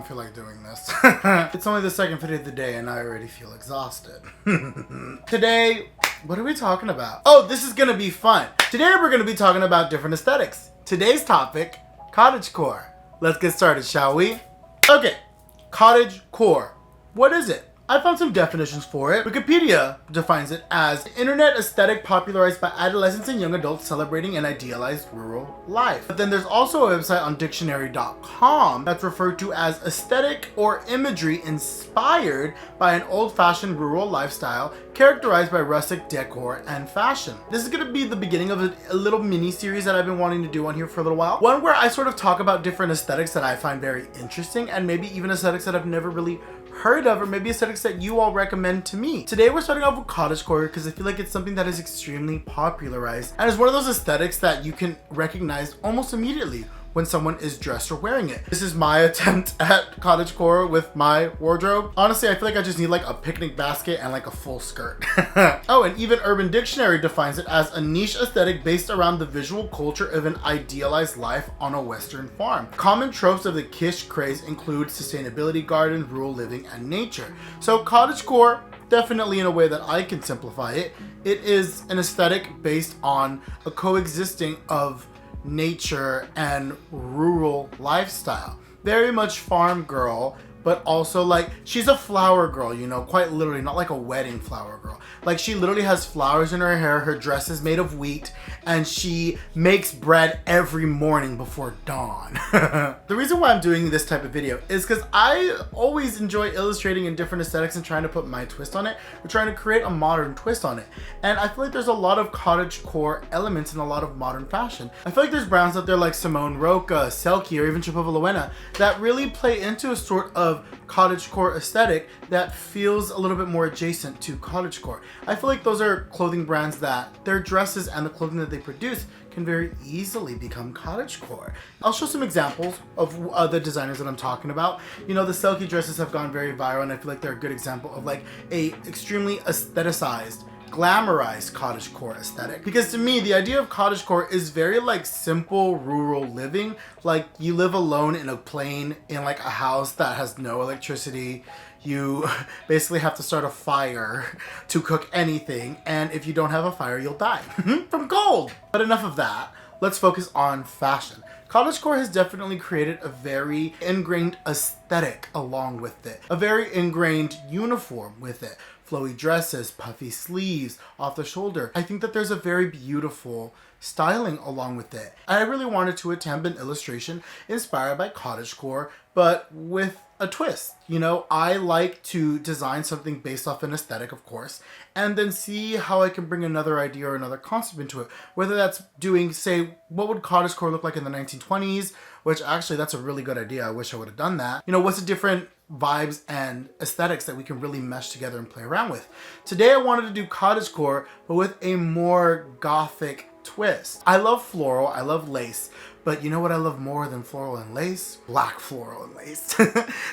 don't feel like doing this. It's only the second video of the day and I already feel exhausted. Today, what are we talking about? Oh, this is gonna be fun. Today we're gonna be talking about different aesthetics. Today's topic, cottagecore. Let's get started, shall we? Okay, cottagecore. What is it? I found some definitions for it. Wikipedia defines it as the internet aesthetic popularized by adolescents and young adults celebrating an idealized rural life. But then there's also a website on dictionary.com that's referred to as aesthetic or imagery inspired by an old-fashioned rural lifestyle characterized by rustic decor and fashion. This is going to be the beginning of a little mini series that I've been wanting to do on here for a little while. One where I sort of talk about different aesthetics that I find very interesting, and maybe even aesthetics that I've never really heard of, or maybe aesthetics that you all recommend to me. Today we're starting off with cottagecore because I feel like it's something that is extremely popularized and it's one of those aesthetics that you can recognize almost immediately when someone is dressed or wearing it. This is my attempt at cottagecore with my wardrobe. Honestly, I feel like I just need like a picnic basket and like a full skirt. Oh, and even Urban Dictionary defines it as a niche aesthetic based around the visual culture of an idealized life on a Western farm. Common tropes of the kitsch craze include sustainability gardens, rural living, and nature. So cottagecore, definitely in a way that I can simplify it, it is an aesthetic based on a coexisting of nature and rural lifestyle. Very much farm girl, but also like she's a flower girl, you know, quite literally, not like a wedding flower girl. Like she literally has flowers in her hair, her dress is made of wheat, and she makes bread every morning before dawn. The reason why I'm doing this type of video is because I always enjoy illustrating in different aesthetics and trying to put my twist on it. We're trying to create a modern twist on it. And I feel like there's a lot of cottagecore elements in a lot of modern fashion. I feel like there's brands out there like Simone Roca, Selkie, or even Chipova that really play into a sort of cottagecore aesthetic that feels a little bit more adjacent to cottagecore. I feel like those are clothing brands that their dresses and the clothing that they produce can very easily become cottagecore. I'll show some examples of the designers that I'm talking about. You know, the Selkie dresses have gone very viral, and I feel like they're a good example of like a extremely aestheticized, glamorized cottagecore aesthetic. Because to me, the idea of cottagecore is very like simple rural living. Like you live alone in a plane in like a house that has no electricity. You basically have to start a fire to cook anything, and if you don't have a fire, you'll die from cold. But enough of that. Let's focus on fashion. Cottagecore has definitely created a very ingrained aesthetic along with it. A very ingrained uniform with it. Flowy dresses, puffy sleeves, off the shoulder. I think that there's a very beautiful styling along with it. I really wanted to attempt an illustration inspired by cottagecore, but with a twist. You know, I like to design something based off an aesthetic, of course, and then see how I can bring another idea or another concept into it. Whether that's doing, say, what would cottagecore look like in the 1920s, which actually that's a really good idea. I wish I would have done that. You know, what's the different vibes and aesthetics that we can really mesh together and play around with. Today I wanted to do cottagecore, but with a more gothic twist. I love floral, I love lace, but you know what I love more than floral and lace? Black floral and lace.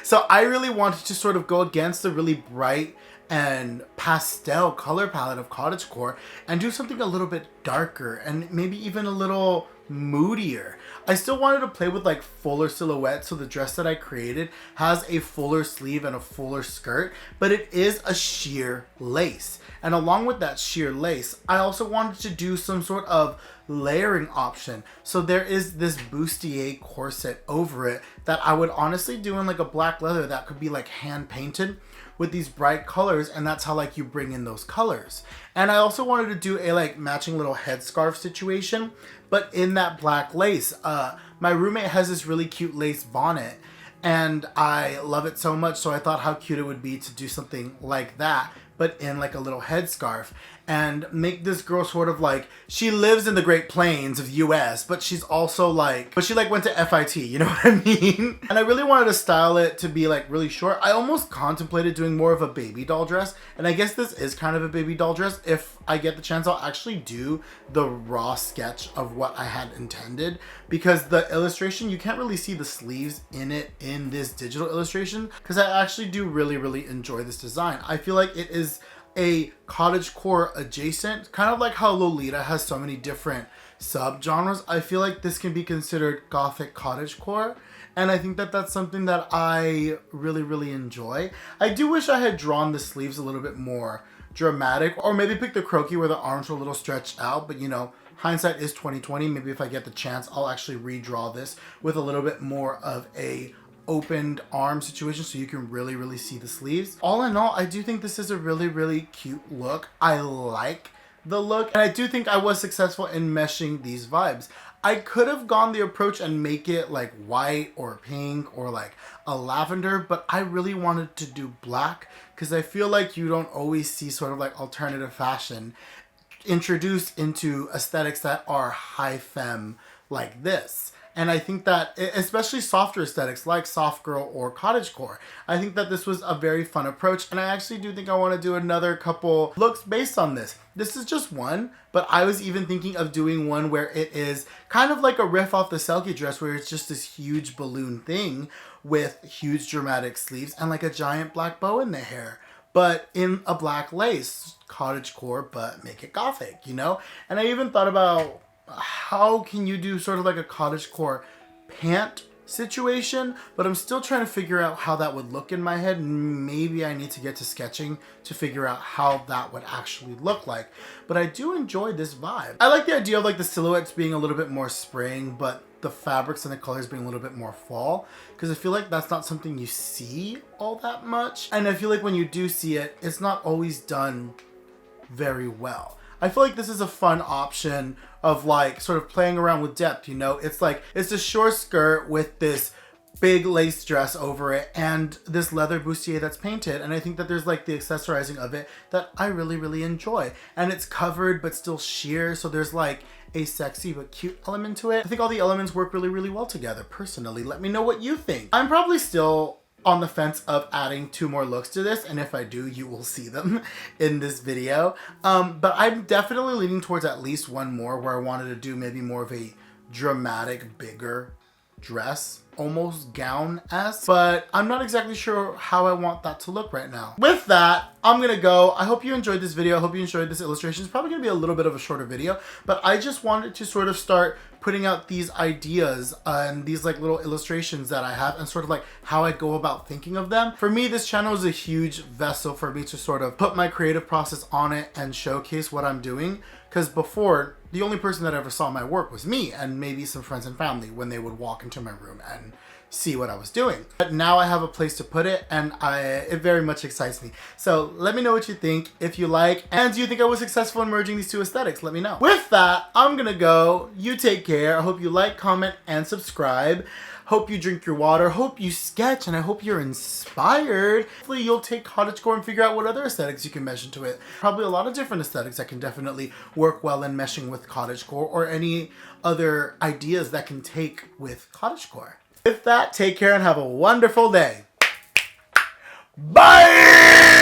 So I really wanted to sort of go against the really bright and pastel color palette of cottagecore and do something a little bit darker and maybe even a little moodier. I still wanted to play with like fuller silhouettes, so the dress that I created has a fuller sleeve and a fuller skirt, but it is a sheer lace. And along with that sheer lace, I also wanted to do some sort of layering option. So there is this bustier corset over it that I would honestly do in like a black leather that could be like hand painted with these bright colors, and that's how like you bring in those colors. And I also wanted to do a like matching little headscarf situation, but in that black lace. My roommate has this really cute lace bonnet and I love it so much, so I thought how cute it would be to do something like that, but in like a little headscarf, and make this girl sort of like, she lives in the Great Plains of the US, but she's also like, but she like went to FIT, you know what I mean? And I really wanted to style it to be like really short. I almost contemplated doing more of a baby doll dress, and I guess this is kind of a baby doll dress. If I get the chance, I'll actually do the raw sketch of what I had intended, because the illustration, you can't really see the sleeves in it in this digital illustration, because I actually do really enjoy this design. I feel like it is a cottagecore adjacent, kind of like how Lolita has so many different subgenres. I feel like this can be considered gothic cottagecore, And I think that that's something that I really, really enjoy. I do wish I had drawn the sleeves a little bit more dramatic, or maybe pick the croquis where the arms were a little stretched out, but you know, hindsight is 2020. Maybe if I get the chance, I'll actually redraw this with a little bit more of a opened arm situation so you can really, really see the sleeves. All in all, I do think this is a really, really cute look. I like the look, and I do think I was successful in meshing these vibes. I could have gone the approach and make it like white or pink or like a lavender, but I really wanted to do black because I feel like you don't always see sort of like alternative fashion introduced into aesthetics that are high femme like this. And I think that, especially softer aesthetics like soft girl or cottagecore, I think that this was a very fun approach. And I actually do think I want to do another couple looks based on this. This is just one, but I was even thinking of doing one where it is kind of like a riff off the Selkie dress, where it's just this huge balloon thing with huge dramatic sleeves and like a giant black bow in the hair, but in a black lace, cottagecore, but make it gothic, you know? And I even thought about how can you do sort of like a cottagecore pant situation, but I'm still trying to figure out how that would look in my head. Maybe I need to get to sketching to figure out how that would actually look like. But I do enjoy this vibe. I like the idea of like the silhouettes being a little bit more spring, but the fabrics and the colors being a little bit more fall, because I feel like that's not something you see all that much. And I feel like when you do see it, it's not always done very well. I feel like this is a fun option of like sort of playing around with depth, you know? It's like, it's a short skirt with this big lace dress over it and this leather bustier that's painted. And I think that there's like the accessorizing of it that I really, really enjoy. And it's covered but still sheer, so there's like a sexy but cute element to it. I think all the elements work really, really well together. Personally, let me know what you think. I'm probably still on the fence of adding 2 more looks to this, and if I do, you will see them in this video. But I'm definitely leaning towards at least one more where I wanted to do maybe more of a dramatic, bigger dress, almost gown-esque, but I'm not exactly sure how I want that to look right now. With that, I'm gonna go. I hope you enjoyed this video. I hope you enjoyed this illustration. It's probably gonna be a little bit of a shorter video, but I just wanted to sort of start putting out these ideas and these like little illustrations that I have and sort of like how I go about thinking of them. For me, this channel is a huge vessel for me to sort of put my creative process on it and showcase what I'm doing. Because before, the only person that ever saw my work was me and maybe some friends and family when they would walk into my room and see what I was doing. But now I have a place to put it, and it very much excites me. So let me know what you think, if you like, and do you think I was successful in merging these 2 aesthetics? Let me know. With that, I'm gonna go. You take care. I hope you like, comment, and subscribe. Hope you drink your water. Hope you sketch, and I hope you're inspired. Hopefully you'll take cottagecore and figure out what other aesthetics you can mesh into it. Probably a lot of different aesthetics that can definitely work well in meshing with cottagecore, or any other ideas that can take with cottagecore. With that, take care and have a wonderful day. Bye!